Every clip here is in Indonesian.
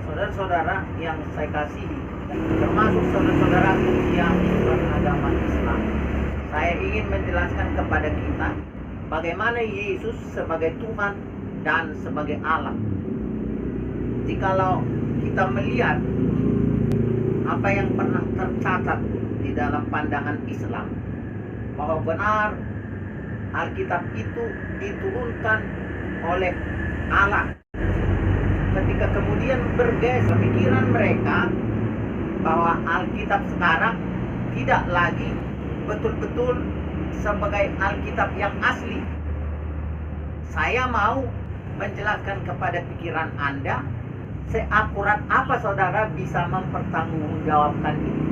Saudara-saudara yang saya kasihi, termasuk saudara-saudaraku yang beragama Islam, saya ingin menjelaskan kepada kita bagaimana Yesus sebagai Tuhan dan sebagai Allah. Jikalau kita melihat apa yang pernah tercatat di dalam pandangan Islam, bahwa benar Alkitab itu diturunkan oleh Allah. Ketika kemudian bergeser pemikiran mereka bahwa Alkitab sekarang tidak lagi betul-betul sebagai Alkitab yang asli. Saya mau menjelaskan kepada pikiran Anda seakurat apa saudara bisa mempertanggungjawabkan itu.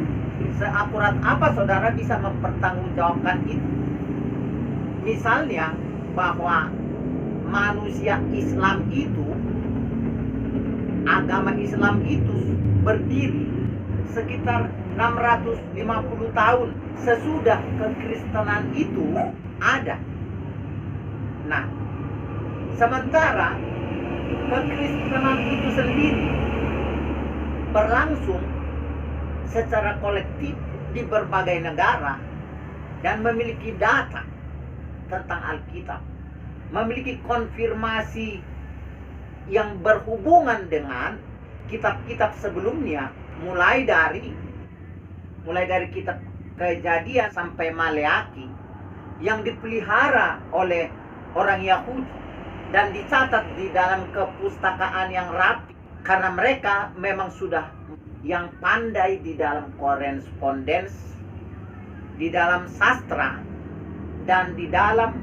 Seakurat apa saudara bisa mempertanggungjawabkan itu. Misalnya bahwa manusia Islam itu, agama Islam itu berdiri sekitar 650 tahun sesudah kekristenan itu ada. Nah, sementara kekristenan itu sendiri berlangsung secara kolektif di berbagai negara dan memiliki data tentang Alkitab, memiliki konfirmasi yang berhubungan dengan kitab-kitab sebelumnya, mulai dari kitab Kejadian sampai Maleaki yang dipelihara oleh orang Yahudi dan dicatat di dalam kepustakaan yang rapi, karena mereka memang sudah yang pandai di dalam korespondens, di dalam sastra, dan di dalam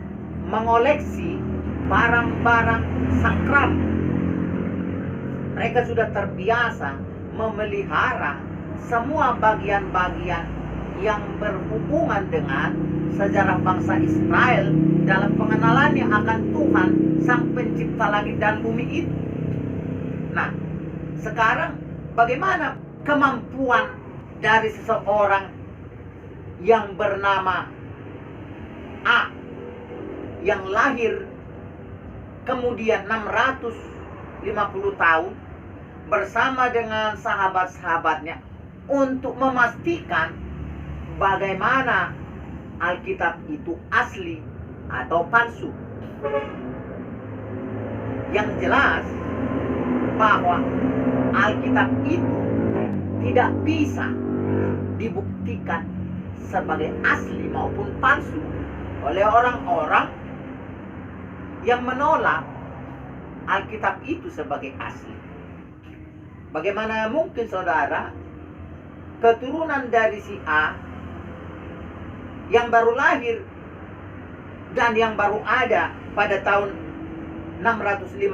mengoleksi barang-barang sakral. Mereka sudah terbiasa memelihara semua bagian-bagian yang berhubungan dengan sejarah bangsa Israel dalam pengenalannya akan Tuhan Sang Pencipta langit dan bumi itu. Nah, sekarang bagaimana kemampuan dari seseorang yang bernama A, yang lahir kemudian 650 tahun bersama dengan sahabat-sahabatnya untuk memastikan bagaimana Alkitab itu asli atau palsu. Yang jelas bahwa Alkitab itu tidak bisa dibuktikan sebagai asli maupun palsu oleh orang-orang yang menolak Alkitab itu sebagai asli. Bagaimana mungkin saudara keturunan dari si A yang baru lahir dan yang baru ada pada tahun 650,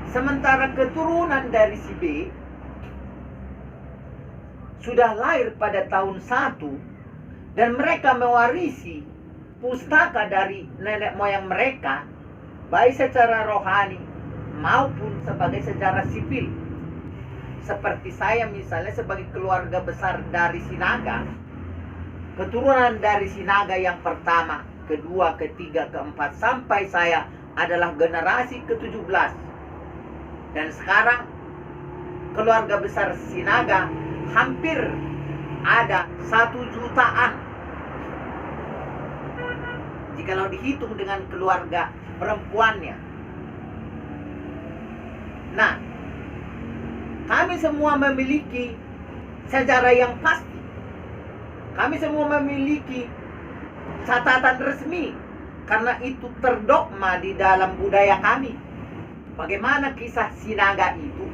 sementara keturunan dari si B sudah lahir pada tahun 1 dan mereka mewarisi pustaka dari nenek moyang mereka, baik secara rohani maupun sebagai secara sipil. Seperti saya misalnya sebagai keluarga besar dari Sinaga, keturunan dari Sinaga yang pertama, kedua, ketiga, keempat, sampai saya adalah generasi ke-17. Dan sekarang keluarga besar Sinaga hampir ada 1 jutaan. Jikalau dihitung dengan keluarga perempuannya. Nah, kami semua memiliki sejarah yang pasti. Kami semua memiliki catatan resmi, karena itu terdogma di dalam budaya kami. Bagaimana kisah Sinaga itu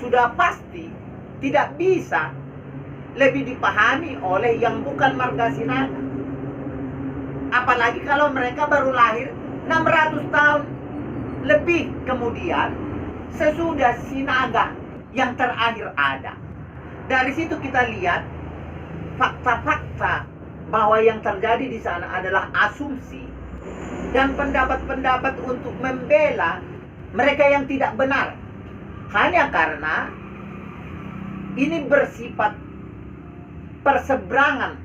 sudah pasti tidak bisa lebih dipahami oleh yang bukan marga Sinaga. Apalagi kalau mereka baru lahir 600 tahun lebih kemudian sesudah Sinaga yang terakhir ada. Dari situ kita lihat fakta-fakta bahwa yang terjadi di sana adalah asumsi dan pendapat-pendapat untuk membela mereka yang tidak benar. Hanya karena ini bersifat perseberangan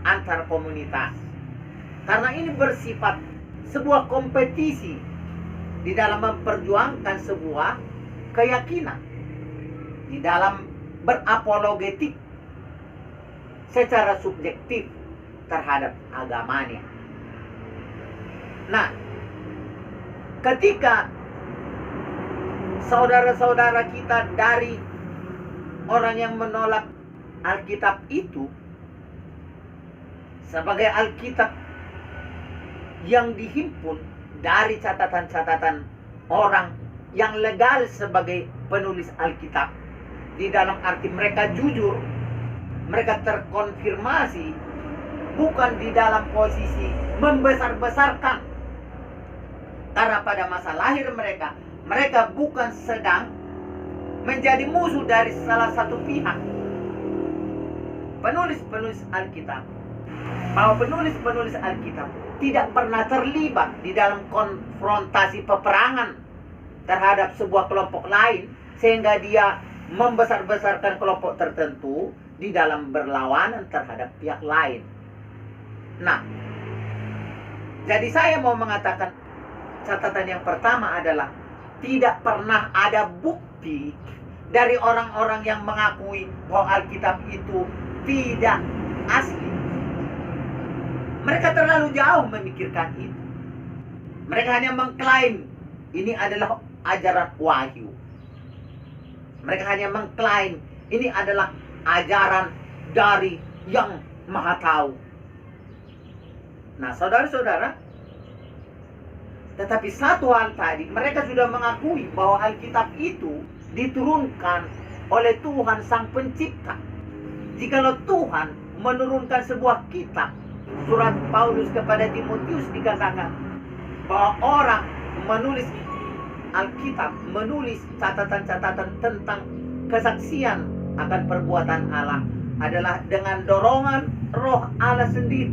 antar komunitas. Karena ini bersifat sebuah kompetisi di dalam memperjuangkan sebuah keyakinan, di dalam berapologetik secara subjektif terhadap agamanya. Nah, ketika saudara-saudara kita dari orang yang menolak Alkitab itu sebagai Alkitab yang dihimpun dari catatan-catatan orang yang legal sebagai penulis Alkitab, di dalam arti mereka jujur, mereka terkonfirmasi, bukan di dalam posisi membesar-besarkan, karena pada masa lahir mereka bukan sedang menjadi musuh dari salah satu pihak. Penulis-penulis Alkitab, bahwa penulis-penulis Alkitab tidak pernah terlibat di dalam konfrontasi peperangan terhadap sebuah kelompok lain, sehingga dia membesar-besarkan kelompok tertentu di dalam berlawanan terhadap pihak lain. Nah, jadi saya mau mengatakan catatan yang pertama adalah tidak pernah ada bukti dari orang-orang yang mengakui bahwa Alkitab itu tidak asli. Mereka terlalu jauh memikirkan itu. Mereka hanya mengklaim ini adalah ajaran wahyu. Mereka hanya mengklaim ini adalah ajaran dari yang Maha Tahu. Nah, saudara-saudara, tetapi satu hal tadi, mereka sudah mengakui bahwa Alkitab itu diturunkan oleh Tuhan Sang Pencipta. Jikalau Tuhan menurunkan sebuah kitab, surat Paulus kepada Timotius dikatakan bahwa orang menulis Alkitab, menulis catatan-catatan tentang kesaksian akan perbuatan Allah adalah dengan dorongan Roh Allah sendiri.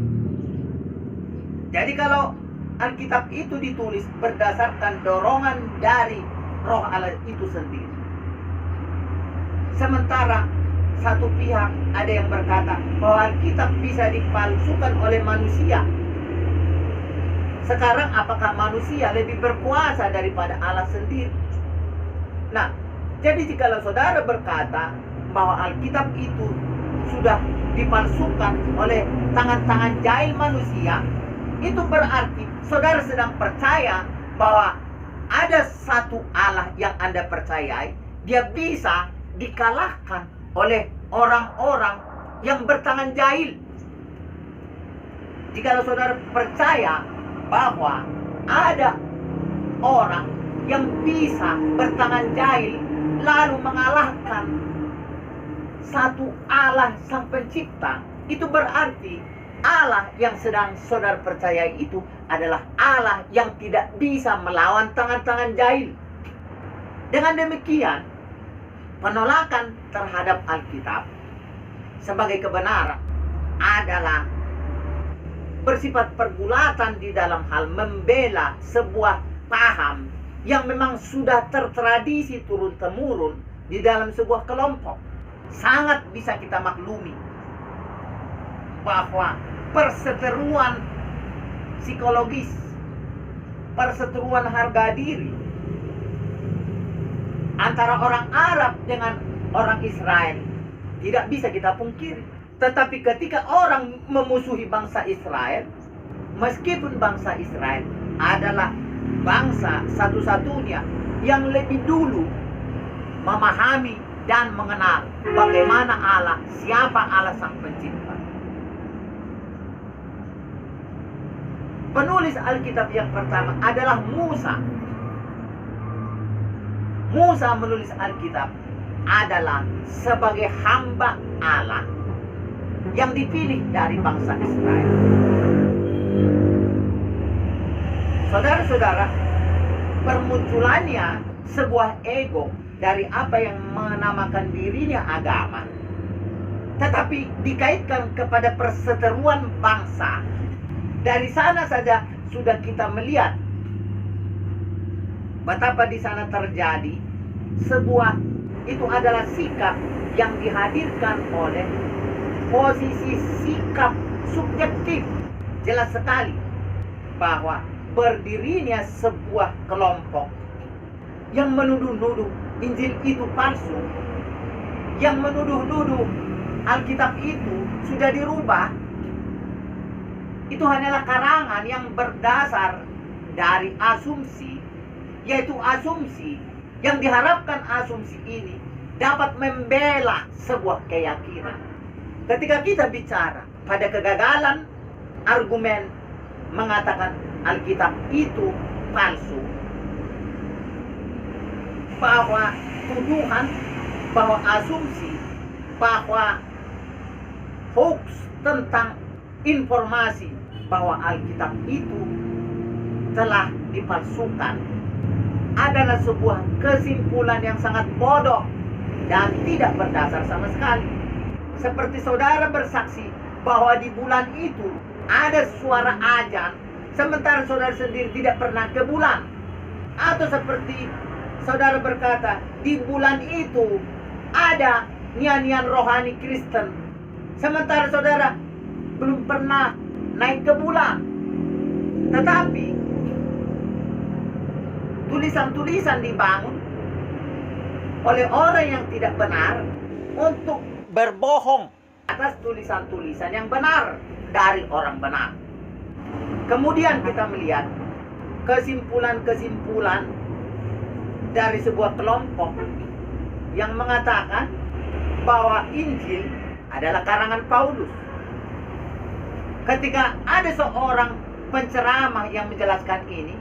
Jadi kalau Alkitab itu ditulis berdasarkan dorongan dari Roh Allah itu sendiri. Sementara satu pihak ada yang berkata bahwa Alkitab bisa dipalsukan oleh manusia. Sekarang apakah manusia lebih berkuasa daripada Allah sendiri? Nah, jadi jika saudara berkata bahwa Alkitab itu sudah dipalsukan oleh tangan-tangan jahil manusia, itu berarti saudara sedang percaya bahwa ada satu Allah yang Anda percayai, dia bisa dikalahkan oleh orang-orang yang bertangan jahil. Jika saudara percaya bahwa ada orang yang bisa bertangan jahil lalu mengalahkan satu Allah Sang Pencipta, itu berarti Allah yang sedang saudara percaya itu adalah Allah yang tidak bisa melawan tangan-tangan jahil. Dengan demikian, penolakan terhadap Alkitab sebagai kebenaran adalah bersifat pergulatan di dalam hal membela sebuah paham yang memang sudah tertradisi turun-temurun di dalam sebuah kelompok. Sangat bisa kita maklumi bahwa perseteruan psikologis, perseteruan harga diri antara orang Arab dengan orang Israel tidak bisa kita pungkiri. Tetapi ketika orang memusuhi bangsa Israel, meskipun bangsa Israel adalah bangsa satu-satunya yang lebih dulu memahami dan mengenal bagaimana Allah, siapa Allah Sang Pencipta. Penulis Alkitab yang pertama adalah Musa. Musa menulis Alkitab adalah sebagai hamba Allah yang dipilih dari bangsa Israel. Saudara-saudara, bermunculannya sebuah ego dari apa yang menamakan dirinya agama, tetapi dikaitkan kepada perseteruan bangsa. Dari sana saja sudah kita melihat betapa di sana terjadi sebuah, itu adalah sikap yang dihadirkan oleh posisi sikap subjektif. Jelas sekali bahwa berdirinya sebuah kelompok yang menuduh-nuduh Injil itu palsu, yang menuduh-nuduh Alkitab itu sudah dirubah, itu hanyalah karangan yang berdasar dari asumsi, yaitu asumsi yang diharapkan asumsi ini dapat membela sebuah keyakinan. Ketika kita bicara pada kegagalan argumen mengatakan Alkitab itu palsu, bahwa tuduhan, bahwa asumsi, bahwa hoax tentang informasi bahwa Alkitab itu telah dipalsukan adalah sebuah kesimpulan yang sangat bodoh dan tidak berdasar sama sekali. Seperti saudara bersaksi bahwa di bulan itu ada suara azan, sementara saudara sendiri tidak pernah ke bulan. Atau seperti saudara berkata, di bulan itu ada nyanyian rohani Kristen, sementara saudara belum pernah naik ke bulan. Tetapi tulisan-tulisan dibangun oleh orang yang tidak benar untuk berbohong atas tulisan-tulisan yang benar dari orang benar. Kemudian kita melihat kesimpulan-kesimpulan dari sebuah kelompok yang mengatakan bahwa Injil adalah karangan Paulus. Ketika ada seorang penceramah yang menjelaskan ini,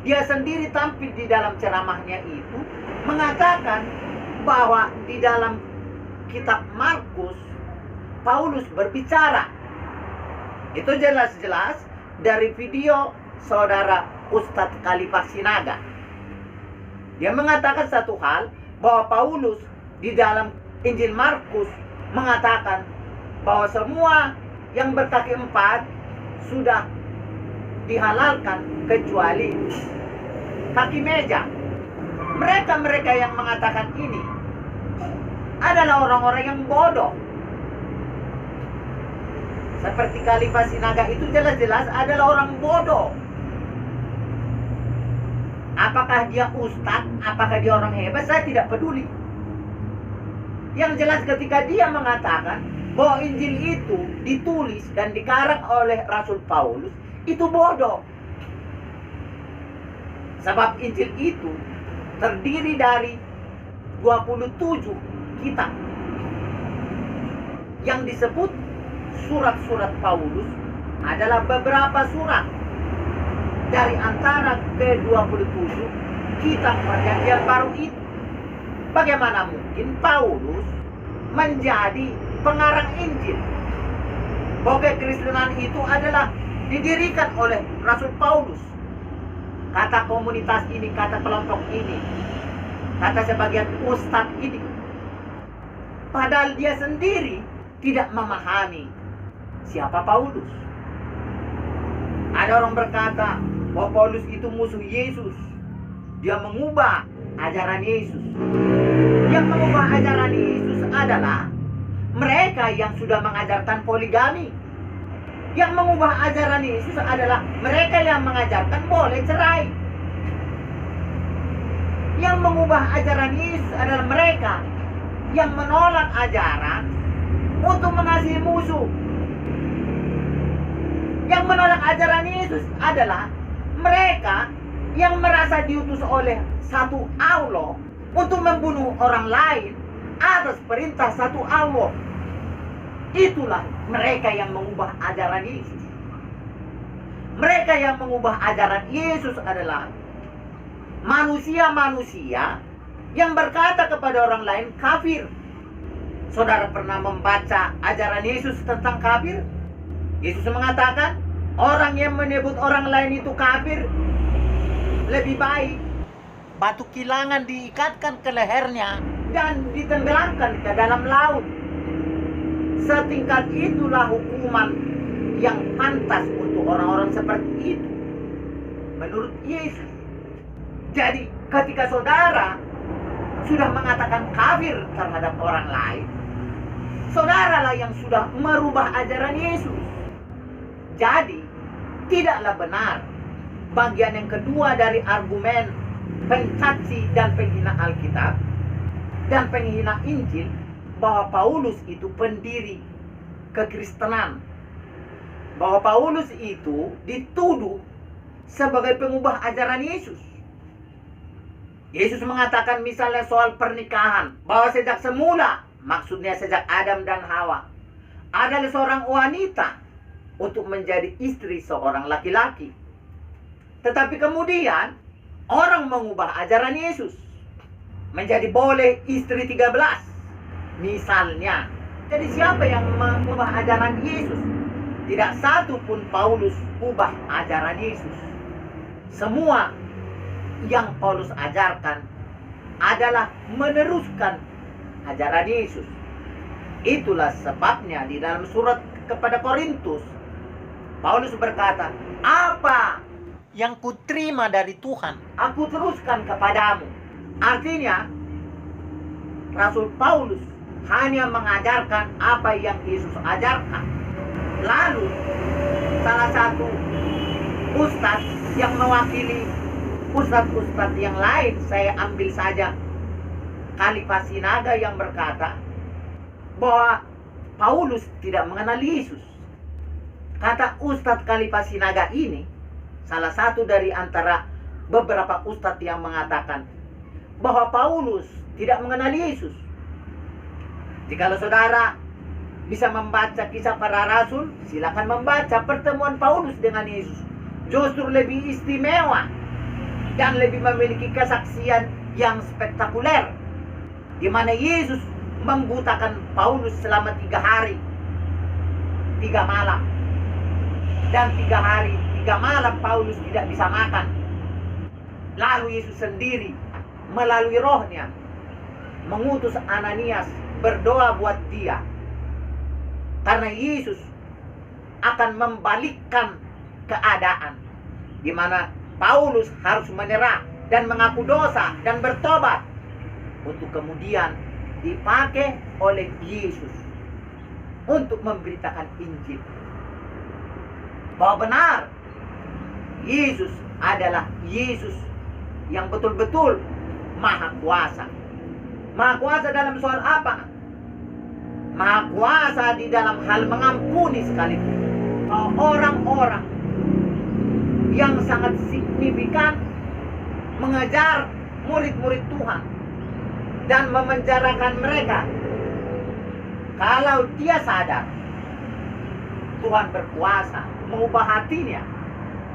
dia sendiri tampil di dalam ceramahnya itu mengatakan bahwa di dalam kitab Markus Paulus berbicara. Itu jelas-jelas dari video saudara Ustadz Khalifah Sinaga. Dia mengatakan satu hal, bahwa Paulus di dalam Injil Markus mengatakan bahwa semua yang berkaki empat sudah dihalalkan kecuali kaki meja. Mereka yang mengatakan ini adalah orang-orang yang bodoh. Seperti Khalifah Sinaga itu jelas-jelas adalah orang bodoh. Apakah dia ustadz, apakah dia orang hebat, saya tidak peduli. Yang jelas ketika dia mengatakan bahwa Injil itu ditulis dan dikarang oleh Rasul Paulus, itu bodoh. Sebab Injil itu terdiri dari 27 kitab. Yang disebut surat-surat Paulus adalah beberapa surat dari antara ke-27 kitab Perjanjian Baru itu. Bagaimana mungkin Paulus menjadi pengarang Injil? Bahwa kekristenan itu adalah didirikan oleh Rasul Paulus. Kata komunitas ini, kata kelompok ini, kata sebagian ustadz ini. Padahal dia sendiri tidak memahami siapa Paulus. Ada orang berkata bahwa Paulus itu musuh Yesus. Dia mengubah ajaran Yesus. Yang mengubah ajaran Yesus adalah mereka yang sudah mengajarkan poligami. Yang mengubah ajaran Yesus adalah mereka yang mengajarkan boleh cerai. Yang mengubah ajaran Yesus adalah mereka yang menolak ajaran untuk mengasihi musuh. Yang menolak ajaran Yesus adalah mereka yang merasa diutus oleh satu Allah untuk membunuh orang lain atas perintah satu Allah. Itulah mereka yang mengubah ajaran Yesus. Mereka yang mengubah ajaran Yesus adalah manusia-manusia yang berkata kepada orang lain kafir. Saudara pernah membaca ajaran Yesus tentang kafir? Yesus mengatakan orang yang menyebut orang lain itu kafir lebih baik batu kilangan diikatkan ke lehernya dan ditenggelamkan ke dalam laut. Setingkat itulah hukuman yang pantas untuk orang-orang seperti itu menurut Yesus. Jadi ketika saudara sudah mengatakan kafir terhadap orang lain, saudaralah yang sudah merubah ajaran Yesus. Jadi tidaklah benar bagian yang kedua dari argumen pencaci dan penghina Alkitab, dan penghina Injil bahwa Paulus itu pendiri kekristenan. Bahwa Paulus itu dituduh sebagai pengubah ajaran Yesus. Yesus mengatakan misalnya soal pernikahan, bahwa sejak semula, maksudnya sejak Adam dan Hawa, adalah seorang wanita untuk menjadi istri seorang laki-laki. Tetapi kemudian orang mengubah ajaran Yesus menjadi boleh istri 13 misalnya. Jadi siapa yang mengubah ajaran Yesus? Tidak satu pun Paulus ubah ajaran Yesus. Semua yang Paulus ajarkan adalah meneruskan ajaran Yesus. Itulah sebabnya di dalam surat kepada Korintus, Paulus berkata, apa yang kuterima dari Tuhan, aku teruskan kepadamu. Artinya, Rasul Paulus hanya mengajarkan apa yang Yesus ajarkan. Lalu, salah satu ustadz yang mewakili ustadz-ustadz yang lain, saya ambil saja Khalifah Sinaga yang berkata bahwa Paulus tidak mengenal Yesus. Kata Ustadz Khalifah Sinaga ini, salah satu dari antara beberapa ustadz yang mengatakan bahwa Paulus tidak mengenal Yesus. Jikalau saudara bisa membaca kisah para rasul, silakan membaca pertemuan Paulus dengan Yesus. Justru lebih istimewa dan lebih memiliki kesaksian yang spektakuler, di mana Yesus membutakan Paulus selama 3 hari 3 malam, dan 3 hari 3 malam Paulus tidak bisa makan. Lalu Yesus sendiri melalui rohnya mengutus Ananias berdoa buat dia, karena Yesus akan membalikkan keadaan di mana Paulus harus menyerah dan mengaku dosa dan bertobat untuk kemudian dipakai oleh Yesus untuk memberitakan Injil. Bahwa benar Yesus adalah Yesus yang betul-betul maha kuasa. Maha kuasa dalam soal apa? Maha kuasa di dalam hal mengampuni sekalipun. Orang-orang yang sangat signifikan mengejar murid-murid Tuhan dan memenjarakan mereka, kalau dia sadar Tuhan berkuasa mengubah hatinya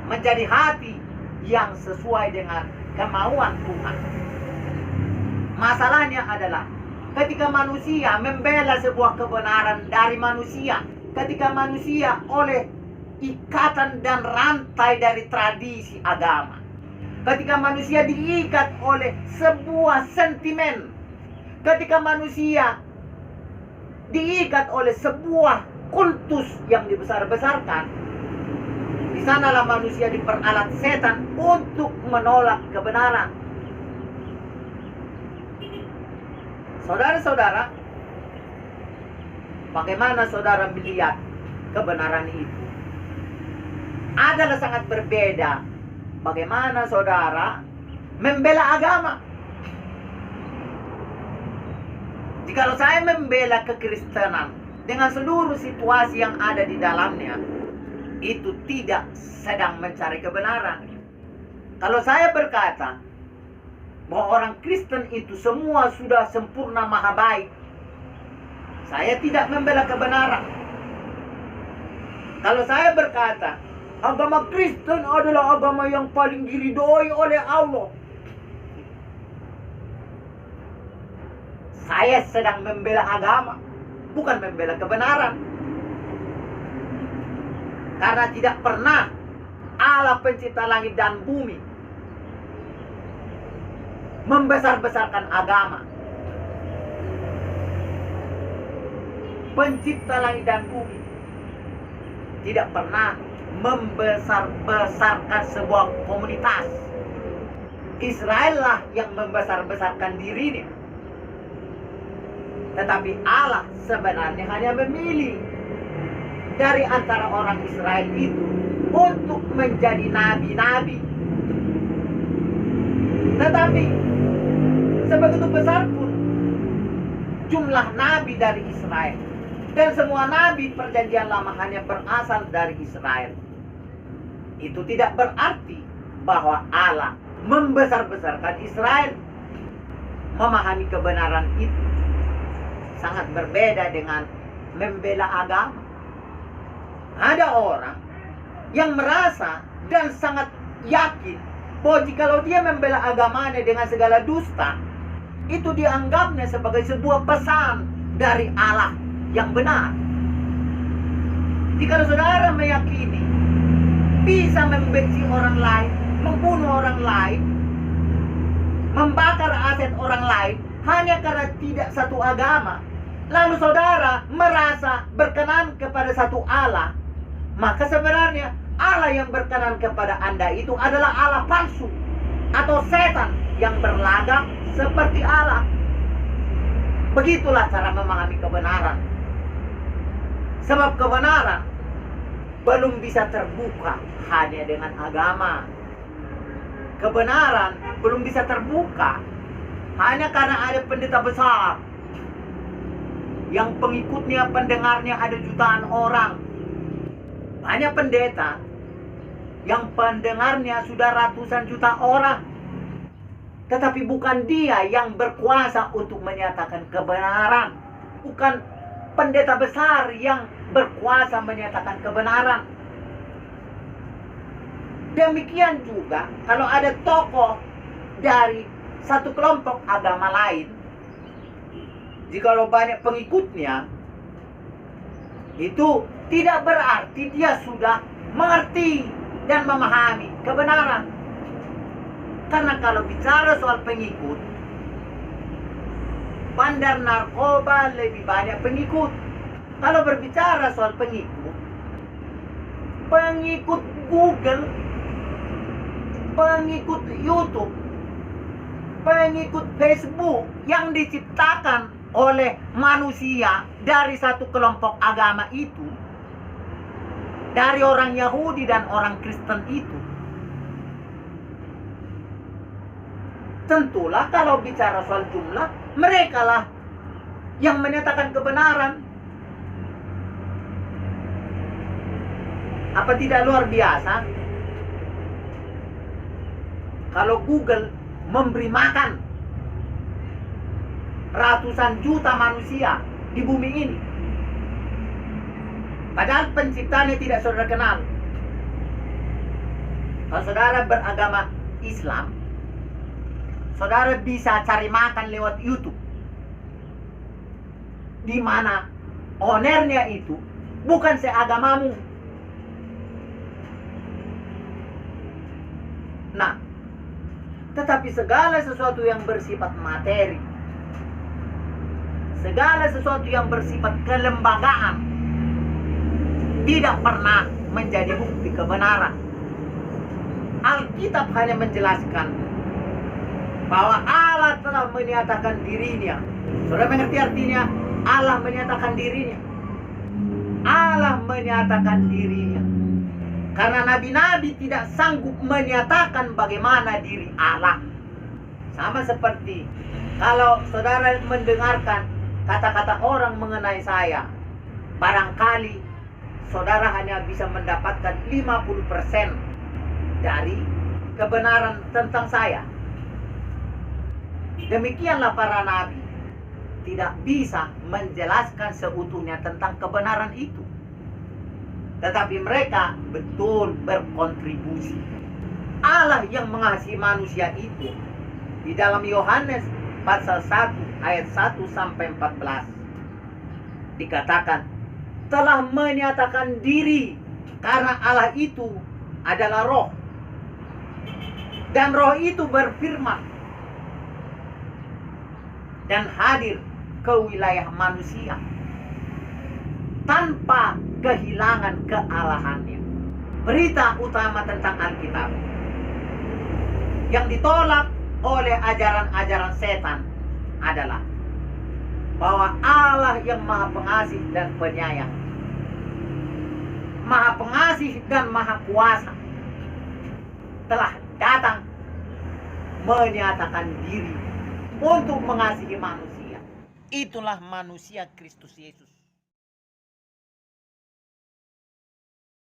menjadi hati yang sesuai dengan kemauan Tuhan. Masalahnya adalah ketika manusia membela sebuah kebenaran dari manusia, ketika manusia oleh ikatan dan rantai dari tradisi agama, ketika manusia diikat oleh sebuah sentimen, ketika manusia diikat oleh sebuah kultus yang dibesar-besarkan, di sanalah manusia diperalat setan untuk menolak kebenaran. Saudara-saudara, bagaimana saudara melihat kebenaran itu? Adalah sangat berbeda bagaimana saudara membela agama. Jikalau saya membela kekristenan dengan seluruh situasi yang ada di dalamnya, itu tidak sedang mencari kebenaran. Kalau saya berkata bahwa orang Kristen itu semua sudah sempurna maha baik, saya tidak membela kebenaran. Kalau saya berkata agama Kristen adalah agama yang paling diridhoi oleh Allah, saya sedang membela agama, bukan membela kebenaran. Karena tidak pernah Allah pencipta langit dan bumi membesar-besarkan agama. Pencipta langit dan bumi tidak pernah membesar-besarkan sebuah komunitas. Israel lah yang membesar-besarkan dirinya. Tetapi Allah sebenarnya hanya memilih dari antara orang Israel itu untuk menjadi nabi-nabi. Tetapi sebegitu besar pun jumlah nabi dari Israel. Dan semua nabi perjanjian lama hanya berasal dari Israel. Itu tidak berarti bahwa Allah membesar-besarkan Israel. Memahami kebenaran itu sangat berbeda dengan membela agama. Ada orang yang merasa dan sangat yakin bahwa jikalau dia membela agamanya dengan segala dusta, itu dianggapnya sebagai sebuah pesan dari Allah yang benar. Jika saudara meyakini bisa membenci orang lain, membunuh orang lain, membakar aset orang lain hanya karena tidak satu agama, lalu saudara merasa berkenan kepada satu Allah, maka sebenarnya Allah yang berkenan kepada Anda itu adalah Allah palsu atau setan yang berlagak seperti Allah. Begitulah cara memahami kebenaran. Sebab kebenaran belum bisa terbuka hanya dengan agama. Kebenaran belum bisa terbuka hanya karena ada pendeta besar yang pengikutnya, pendengarnya ada jutaan orang. Banyak pendeta yang pendengarnya sudah ratusan juta orang, tetapi bukan dia yang berkuasa untuk menyatakan kebenaran. Bukan pendeta besar yang berkuasa menyatakan kebenaran. Demikian juga kalau ada tokoh dari satu kelompok agama lain, jikalau banyak pengikutnya, itu tidak berarti dia sudah mengerti dan memahami kebenaran. Karena kalau bicara soal pengikut, bandar narkoba lebih banyak pengikut. Kalau berbicara soal pengikut, pengikut Google, pengikut YouTube, pengikut Facebook yang diciptakan oleh manusia dari satu kelompok agama itu, dari orang Yahudi dan orang Kristen itu, tentulah kalau bicara soal jumlah, mereka lah yang menyatakan kebenaran. Apa tidak luar biasa kalau Google memberi makan ratusan juta manusia di bumi ini, padahal penciptanya tidak saudara kenal. Kalau saudara beragama Islam, saudara bisa cari makan lewat YouTube, di mana ownernya itu bukan seagamamu. Nah, tetapi segala sesuatu yang bersifat materi, segala sesuatu yang bersifat kelembagaan, tidak pernah menjadi bukti kebenaran. Alkitab hanya menjelaskan bahwa Allah telah menyatakan dirinya. Saudara mengerti artinya? Allah menyatakan dirinya. Allah menyatakan dirinya. Karena nabi-nabi tidak sanggup menyatakan bagaimana diri Allah. Sama seperti kalau saudara mendengarkan kata-kata orang mengenai saya, barangkali saudara hanya bisa mendapatkan 50% dari kebenaran tentang saya. Demikianlah para nabi tidak bisa menjelaskan seutuhnya tentang kebenaran itu, tetapi mereka betul berkontribusi. Allah yang mengasihi manusia itu di dalam Yohanes pasal 1 ayat 1 sampai 14 dikatakan telah menyatakan diri, karena Allah itu adalah roh, dan roh itu berfirman dan hadir ke wilayah manusia tanpa kehilangan kealahannya. Berita utama tentang Alkitab yang ditolak oleh ajaran-ajaran setan adalah bahwa Allah yang maha pengasih dan penyayang, maha pengasih dan maha kuasa, telah datang menyatakan diri untuk mengasihi manusia. Itulah manusia Kristus Yesus.